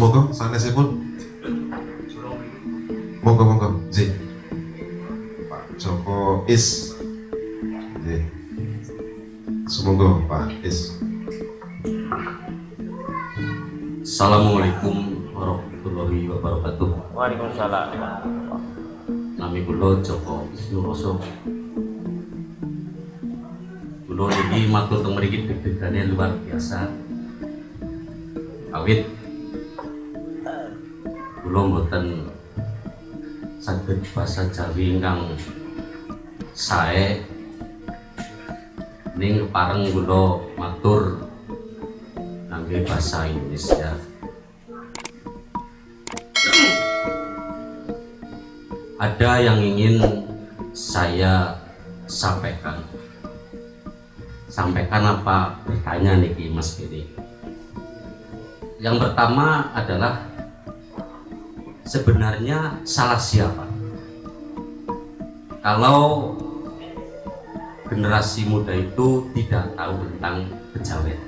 Monggo sanesipun. Monggo nggih. Pak Joko Is. Nggih. Semoga Pak Is. Assalamualaikum warahmatullahi wabarakatuh. Waalaikumsalam. Nami kula Joko Wisnuroso. Kula niki matur teng mriki deg-degane luar biasa. Awit kula mboten saged basa Jawi ingkang sae ning pareng kula matur ngangge basa Indonesia. Ada yang ingin saya sampaikan. Sampaikan apa? Bertanya nih Mas Beni. Yang pertama adalah sebenarnya salah siapa? Kalau generasi muda itu tidak tahu tentang kejawen.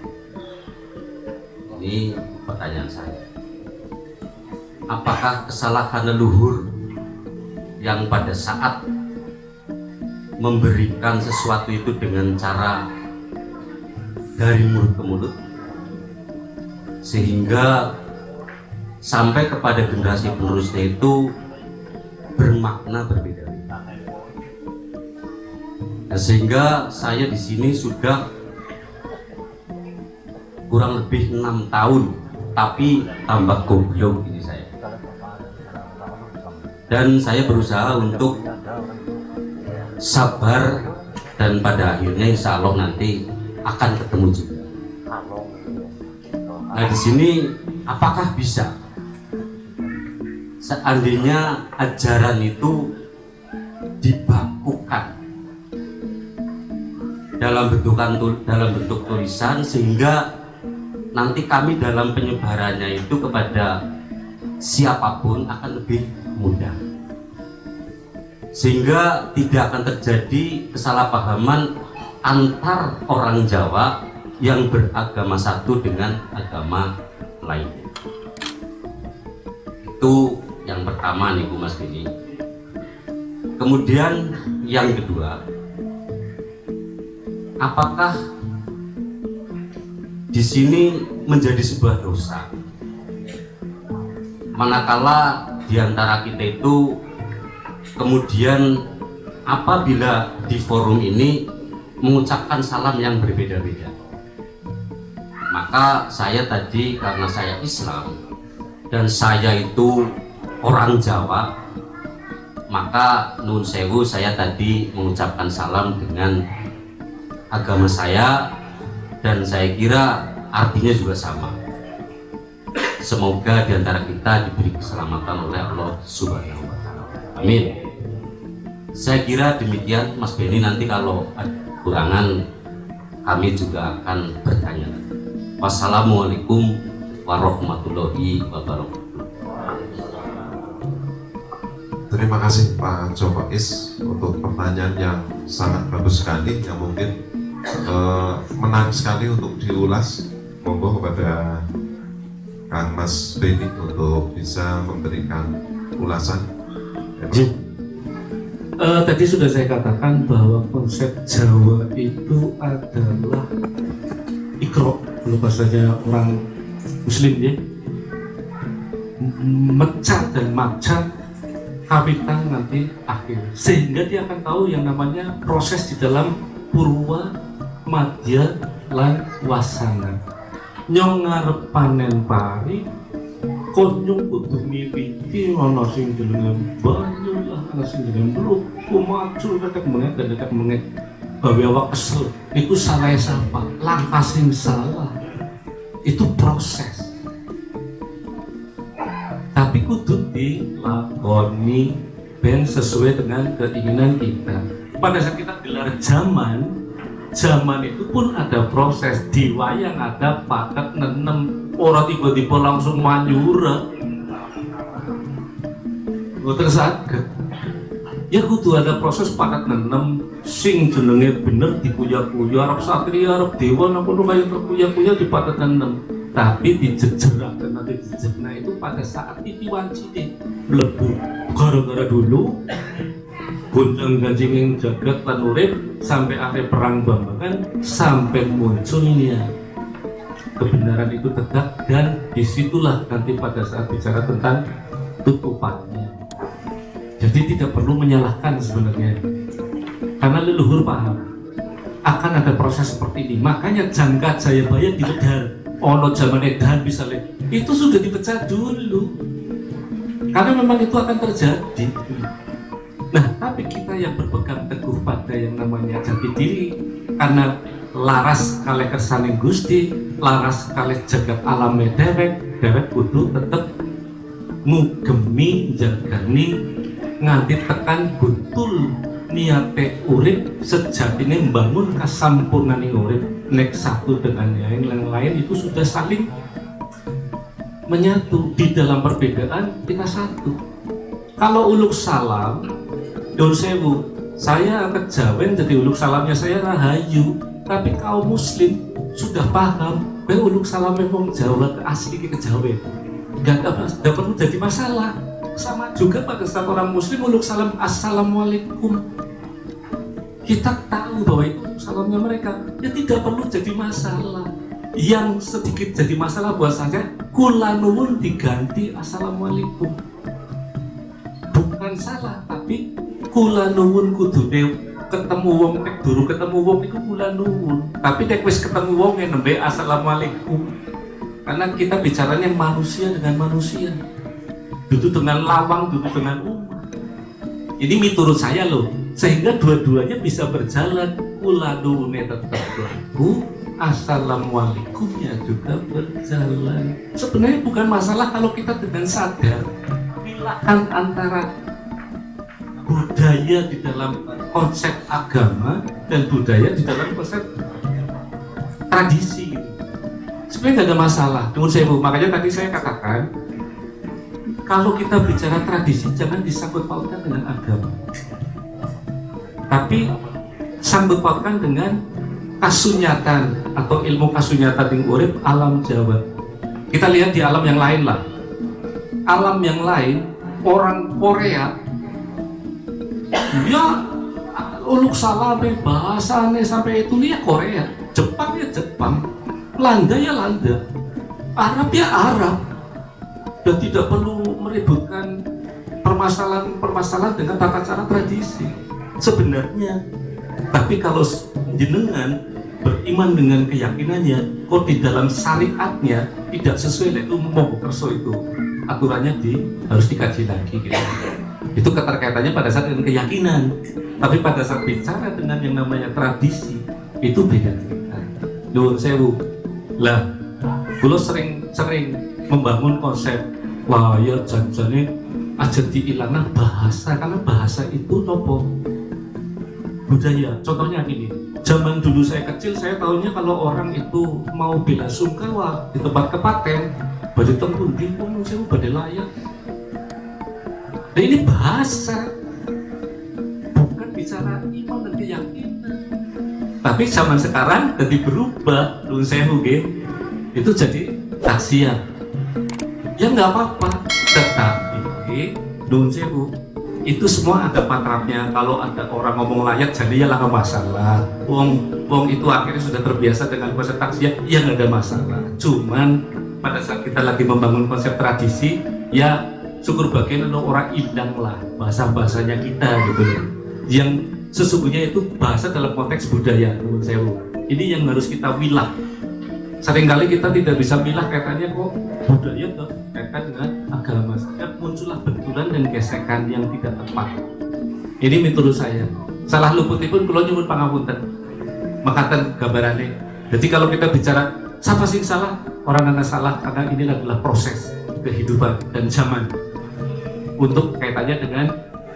Ini pertanyaan saya. Apakah kesalahan leluhur yang pada saat memberikan sesuatu itu dengan cara dari mulut ke mulut sehingga sampai kepada generasi penerusnya itu bermakna berbeda. Nah, sehingga saya di sini sudah kurang lebih 6 tahun, tapi tambah goblok ini saya. Dan saya berusaha untuk sabar dan pada akhirnya insya Allah nanti akan ketemu juga. Nah di sini apakah bisa seandainya ajaran itu dibakukan dalam bentuk tulisan sehingga nanti kami dalam penyebarannya itu kepada siapapun akan lebih mudah, sehingga tidak akan terjadi kesalahpahaman antar orang Jawa yang beragama satu dengan agama lainnya. Itu yang pertama nih Bu Mas Beni. Kemudian yang kedua, apakah di sini menjadi sebuah dosa manakala di antara kita itu kemudian apabila di forum ini mengucapkan salam yang berbeda-beda? Maka saya tadi karena saya Islam dan saya itu orang Jawa, maka nun sewu saya tadi mengucapkan salam dengan agama saya dan saya kira artinya juga sama. Semoga di antara kita diberi keselamatan oleh Allah Subhanahu wa Ta'ala. Amin. Saya kira demikian Mas Beni, nanti kalau ada kekurangan kami juga akan bertanya. Wassalamualaikum warahmatullahi wabarakatuh. Terima kasih Pak Joko Is untuk pertanyaan yang sangat bagus sekali, yang mungkin menarik sekali untuk diulas. Monggo kepada Kang Mas Beni untuk bisa memberikan ulasan. Tadi sudah saya katakan bahwa konsep Jawa itu adalah ikro, kalau bahasanya orang Muslim ya, mecat dan macat, kapitan nanti akhir, sehingga dia akan tahu yang namanya proses di dalam purwa, madya, lan wasana. Nyong ngarep panen pari, konyong kudu miwiti, ana sing jenenge banyu lah, ana sing jenenge mluku maju detek menget dan detek menget. Bawe awak kesel, itu salah siapa? Langkah sing salah. Itu proses. Tapi kudu dilakoni ben sesuai dengan keinginan kita. Pada saat kita gelar zaman, zaman itu pun ada proses, di wayang ada paket nenem, orang tiba-tiba langsung manyura terus saged. Ya kudu ada proses paket nenem sing jenenge bener dikuya-kuya, arep satria arep dewa napa kaya terkuya-kuya di paket nenem, tapi dijejeraken nanti dijejekna itu pada saat titi wancine mlebu gara-gara dulu gonjang ganjing jagat lan urip sampai akhir perang Bambangan sampai munculnya kebenaran itu tegak, dan disitulah nanti pada saat bicara tentang tutupannya. Jadi tidak perlu menyalahkan sebenarnya, karena leluhur paham akan ada proses seperti ini. Makanya jangka Jayabaya dipedal ono zaman edan misalnya itu sudah dipecah dulu, karena memang itu akan terjadi. Nah, tapi kita yang berpegang teguh pada yang namanya jati diri, karena laras kalih kersaning Gusti, laras kalih jagat alame dewek kudu tetep ngugemi jagani nganti tekan betul niate urip sejatine membangun kasampurnaning urip nek satu dengan yang lain itu sudah saling menyatu. Di dalam perbedaan kita satu. Kalau uluk salam Dul sewu, saya kejawen jadi uluk salamnya saya Rahayu, tapi kaum muslim sudah paham bahwa uluk salamnya wong Jawa asli kejawen gak perlu jadi masalah. Sama juga pada saat orang muslim uluk salam assalamualaikum, kita tahu bahwa itu salamnya mereka, ya tidak perlu jadi masalah. Yang sedikit jadi masalah buat saya kula nuwun diganti assalamualaikum, bukan salah, tapi kula nuwun kudune ketemu wong nek durung ketemu wong iku kula nuwun, tapi nek wis ketemu wong nembe assalamualaikum, karena kita bicaranya manusia dengan manusia, duduk dengan lawang, duduk dengan umat. Ini miturut saya loh, sehingga dua-duanya bisa berjalan. Kula nuwune tetap laku, assalamualaikumnya juga berjalan. Sebenarnya bukan masalah kalau kita dengan sadar milahan antara budaya di dalam konsep agama dan budaya di dalam konsep tradisi. Sebenarnya nggak ada masalah. Makanya tadi saya katakan kalau kita bicara tradisi jangan disangkut pautkan dengan agama, tapi sangkut pautkan dengan kasunyatan atau ilmu kasunyatan yang urip alam Jawa. Kita lihat di alam yang lain lah. Alam yang lain, orang Korea ya uluk salame bahasane sampai itu ya Korea, Jepang ya Jepang, Belanda ya Belanda, Arab ya Arab, dan tidak perlu meributkan permasalahan dengan tata cara tradisi sebenarnya. Tapi kalau jenengan beriman dengan keyakinannya, kok di dalam syariatnya tidak sesuai dengan umum kerso itu aturannya harus dikaji lagi gitu. Itu keterkaitannya pada saat dengan keyakinan, tapi pada saat bicara dengan yang namanya tradisi itu beda cerita. Nuwun sewu lah, kulo sering membangun konsep wah ya janjane aja diilangna bahasa, karena bahasa itu nopo budaya. Contohnya gini, zaman dulu saya kecil saya tahunya kalau orang itu mau bela sungkawa di tempat kepaten badhe teng pundi pun sewu badhe layak. Nah ini bahasa, bukan bicara iman dan keyakinan. Tapi zaman sekarang jadi berubah, nuwun sewu nggih. Itu jadi taksiah. Ya nggak apa-apa, tetapi nuwun sewu itu semua ada patrapnya. Kalau ada orang ngomong layak jadi ya lah masalah. Wong itu akhirnya sudah terbiasa dengan konsep taksiah, ya nggak ada masalah. Cuman pada saat kita lagi membangun konsep tradisi, ya syukur bagian orang hilang lah bahasa-bahasanya kita gitu loh. Yang sesungguhnya itu bahasa dalam konteks budaya, menurut saya. Ini yang harus kita milah. Seringkali kita tidak bisa milah kaitannya kok budaya tuh kaitan dengan agama. Muncullah benturan dan gesekan yang tidak tepat. Ini menurut saya. Salah luputipun kula nyuwun pangapunten. Makaten gambarane. Jadi kalau kita bicara siapa sih salah? Orang yang salah karena ini adalah proses kehidupan dan zaman. Untuk kaitannya dengan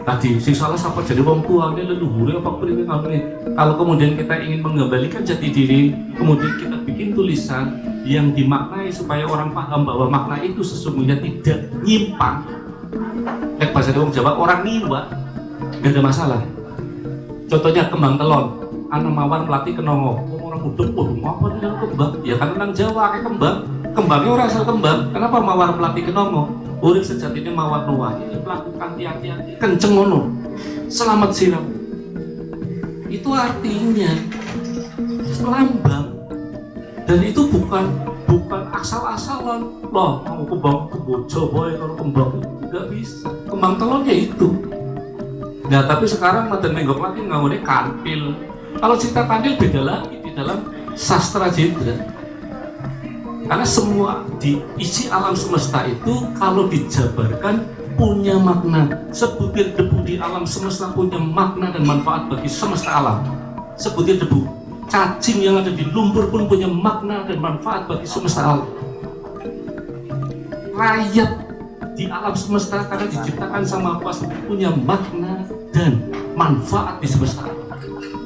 tadi sing salah siapa jadi wong tuane leluhur apa priwe ngene. Kalau kemudian kita ingin mengembalikan jati diri, kemudian kita bikin tulisan yang dimaknai supaya orang paham bahwa makna itu sesungguhnya tidak nyimpang. Bahasa wong Jawa orang niwa gak ada masalah. Contohnya kembang telon, ana mawar melati kenongo. Orang mudeng, apa itu kembang? Ya karena nang Jawa kayak kembang. Kembangnya orang asal kembang. Kenapa mawar melati kenongo? Urip sejatinya mawar nuwah ini melakukan tiang-tiang kenceng ngono. Selamat siram. Itu artinya lambang. Dan itu bukan asal-asalan. Loh, mau kembang kebojo boy kalau kembang nggak bisa. Kembang telonnya itu. Nah, tapi sekarang madan menggok lagi ngawone kantil. Kalau cerita kantil beda lagi di dalam sastra Jendra. Karena semua di isi alam semesta itu kalau dijabarkan punya makna. Sebutir debu di alam semesta punya makna dan manfaat bagi semesta alam. Sebutir debu, cacing yang ada di lumpur pun punya makna dan manfaat bagi semesta alam. Rayap di alam semesta karena diciptakan sama Allah punya makna dan manfaat di semesta alam.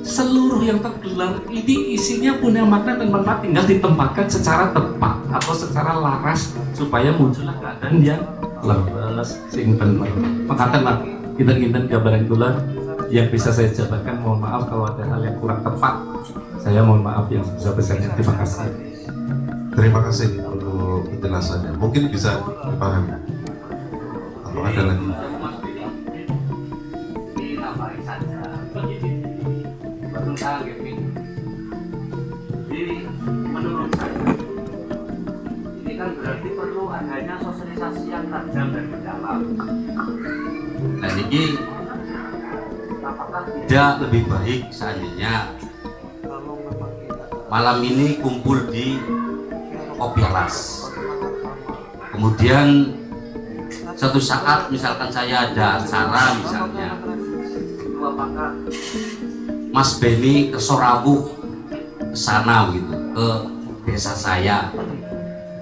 Seluruh yang tergelar ini isinya punya makna dan manfaat, tinggal ditempatkan secara tepat atau secara laras supaya muncullah keadaan yang leres sing bener. Makanya kinten-kinten gambaran kula yang bisa saya jabarkan, mohon maaf kalau ada hal yang kurang tepat. Saya mohon maaf yang sebesar-besarnya. Terima kasih. Terima kasih untuk penjelasannya. Mungkin bisa dipahami. Atau ada lagi? Jadi menurut saya ini kan berarti perlu adanya sosialisasi yang tajam dan mendalam. Dan ini apakah tidak lebih baik seandainya malam ini kumpul di Kopi Alas, kemudian suatu saat misalkan saya ada acara misalnya, itu apakah Mas Beni ke Sorawuh ke sana gitu, ke desa saya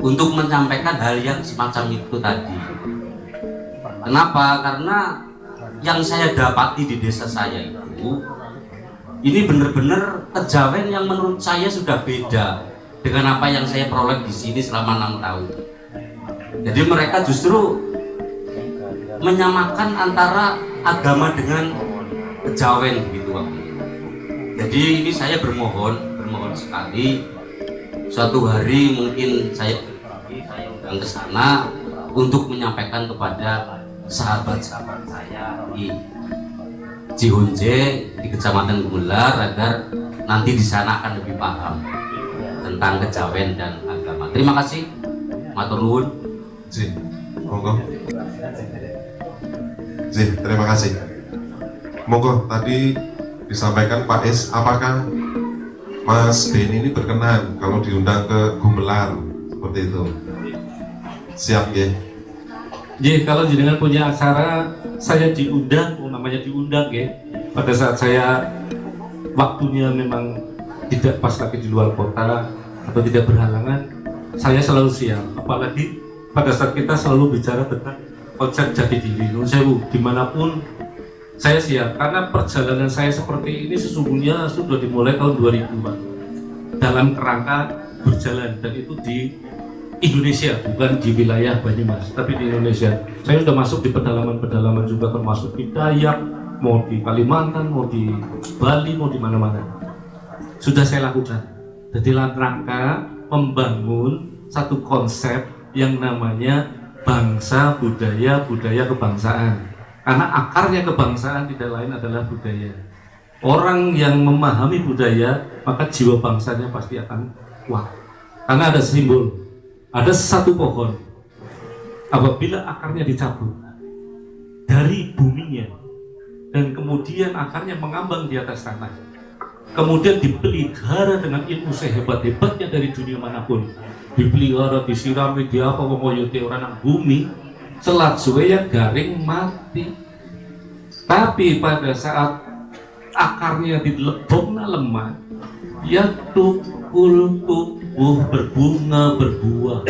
untuk menyampaikan hal yang semacam itu tadi. Kenapa? Karena yang saya dapati di desa saya itu ini benar-benar kejawen yang menurut saya sudah beda dengan apa yang saya peroleh di sini selama 6 tahun. Jadi mereka justru menyamakan antara agama dengan kejawen begitu waktu itu. Jadi ini saya bermohon sekali, suatu hari mungkin saya undang ke sana untuk menyampaikan kepada sahabat-sahabat saya di Cihunje di Kecamatan Gumelar agar nanti di sana akan lebih paham tentang kejawen dan agama. Terima kasih, matur nuwun. Monggo. Terima kasih. Monggo tadi disampaikan Pak Is, apakah Mas Beni ini berkenan kalau diundang ke Gumelar seperti itu? Siap ya? Jadi kalau jenengan punya acara, saya diundang, namanya diundang ya. Pada saat saya waktunya memang tidak pas lagi di luar kota atau tidak berhalangan, saya selalu siap. Apalagi pada saat kita selalu bicara tentang konsep jati diri, Nun Sewu, dimanapun saya siap, karena perjalanan saya seperti ini sesungguhnya sudah dimulai tahun 2000-an dalam kerangka berjalan, dan itu di Indonesia, bukan di wilayah Banyumas, tapi di Indonesia. Saya sudah masuk di pedalaman-pedalaman juga, termasuk di Dayak, mau di Kalimantan, mau di Bali, mau di mana-mana. Sudah saya lakukan. Jadi dalam rangka membangun satu konsep yang namanya bangsa, budaya, budaya kebangsaan. Karena akarnya kebangsaan tidak lain adalah budaya. Orang yang memahami budaya, maka jiwa bangsanya pasti akan kuat. Karena ada simbol, ada satu pohon, apabila akarnya dicabut dari buminya, dan kemudian akarnya mengambang di atas tanah, kemudian dipelihara dengan ilmu sehebat-hebatnya dari dunia manapun, dipelihara, disirami, di apa memoyote orang nang bumi, selat suwe yang garing mati. Tapi pada saat akarnya dilebokna lemah, ya tukul tumbuh, berbunga, berbuah.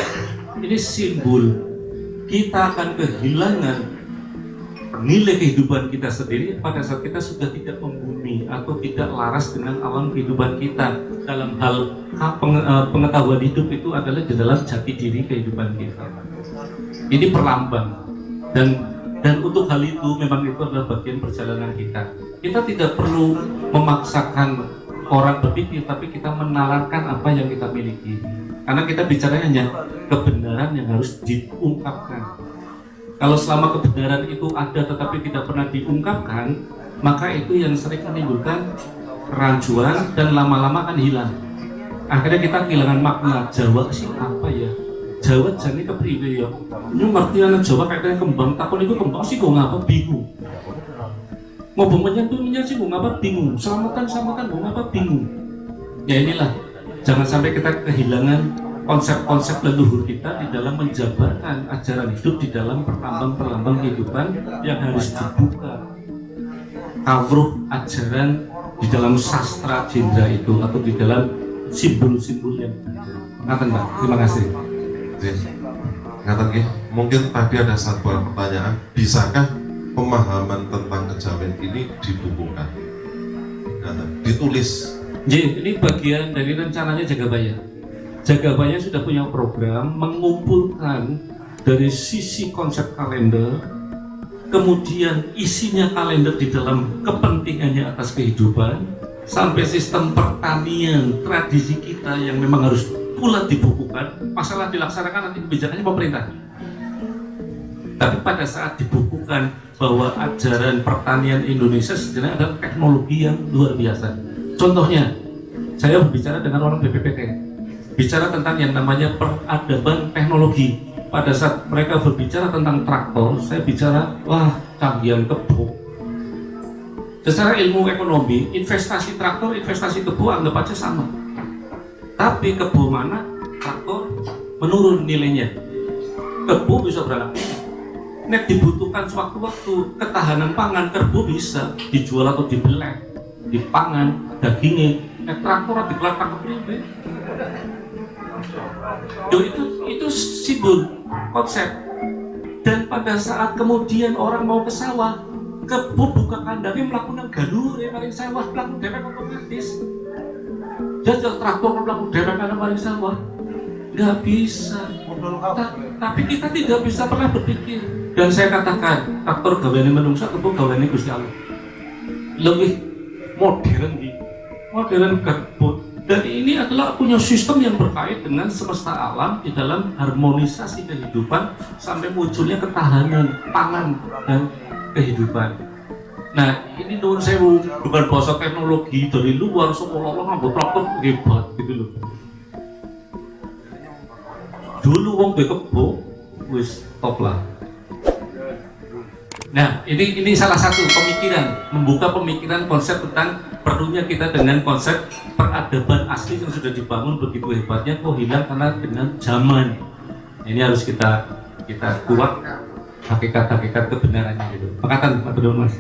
Ini simbol kita akan kehilangan nilai kehidupan kita sendiri pada saat kita sudah tidak membumi atau tidak laras dengan alam kehidupan kita. Dalam hal pengetahuan hidup itu adalah di dalam jati diri kehidupan kita. Ini perlambang, dan untuk hal itu memang itu adalah bagian perjalanan kita. Kita tidak perlu memaksakan orang berpikir, tapi kita menalarkan apa yang kita miliki. Karena kita bicara hanya kebenaran yang harus diungkapkan. Kalau selama kebenaran itu ada tetapi tidak pernah diungkapkan, maka itu yang sering menimbulkan kerancuan dan lama-lama akan hilang. Akhirnya kita kehilangan makna. Jawa sih apa ya? Jawa jane kepriwe ya? Ini artinya Jawa kayaknya kembang, takon itu kembang sih kok ngapa bingung. Ngobong menyentuh sih kok ngapa bingung. Selamatan kok ngapa bingung. Ya inilah, jangan sampai kita kehilangan konsep-konsep leluhur kita di dalam menjabarkan ajaran hidup di dalam perlambang-perlambang kehidupan yang harus dibuka. Kawruh ajaran di dalam sastra jendra itu atau di dalam simbol-simbol yang ada. Ngaten Pak, terima kasih. Ngaten nggih, mungkin tadi ada satu pertanyaan, bisakah pemahaman tentang kejawen ini dibukukan? Ngaten, ditulis. Ini bagian dari rencananya Jagabaya. Jagabaya sudah punya program mengumpulkan dari sisi konsep kalender, kemudian isinya kalender di dalam kepentingannya atas kehidupan, sampai sistem pertanian tradisi kita yang memang harus pula dibukukan. Masalah dilaksanakan nanti kebijakannya pemerintah. Tapi pada saat dibukukan bahwa ajaran pertanian Indonesia sebenarnya adalah teknologi yang luar biasa. Contohnya, saya berbicara dengan orang BPPT, bicara tentang yang namanya peradaban teknologi. Pada saat mereka berbicara tentang traktor, saya bicara, wah, canggihan kebo. Secara ilmu ekonomi, investasi traktor, investasi kebo anggap aja sama. Tapi kebo mana, traktor menurun nilainya. Kebo bisa beranak. Nek dibutuhkan sewaktu-waktu ketahanan pangan, kebo bisa dijual atau dibeleh, dipangan, dagingnya. Nek traktor dikelar tangkap ini. Itu simbol konsep. Dan pada saat kemudian orang mau ke sawah, kebo buka kandangnya melakukan galur ya paling sawah melakukan dewek otomatis. Jajal traktor melakukan dewek karena paling sawah nggak bisa. Tapi kita tidak bisa pernah berpikir. Dan saya katakan traktor gaweane menungsa, kebo gaweane Gusti Allah. Lebih modern kebo. Dan ini adalah punya sistem yang berkait dengan semesta alam di dalam harmonisasi kehidupan sampai munculnya ketahanan pangan dan kehidupan. Nah, ini nuwun sewu, bukan bahasa teknologi dari luar seolah-olah nganggo traktor hebat gitu loh. Dulu wong kebo wis top lah. Nah, ini salah satu pemikiran, membuka pemikiran konsep tentang perlunya kita dengan konsep peradaban asli yang sudah dibangun begitu hebatnya kok hilang karena dengan zaman. Ini harus kita kuat hakikat-hakikat kebenarannya gitu. Makatan Pak Mas.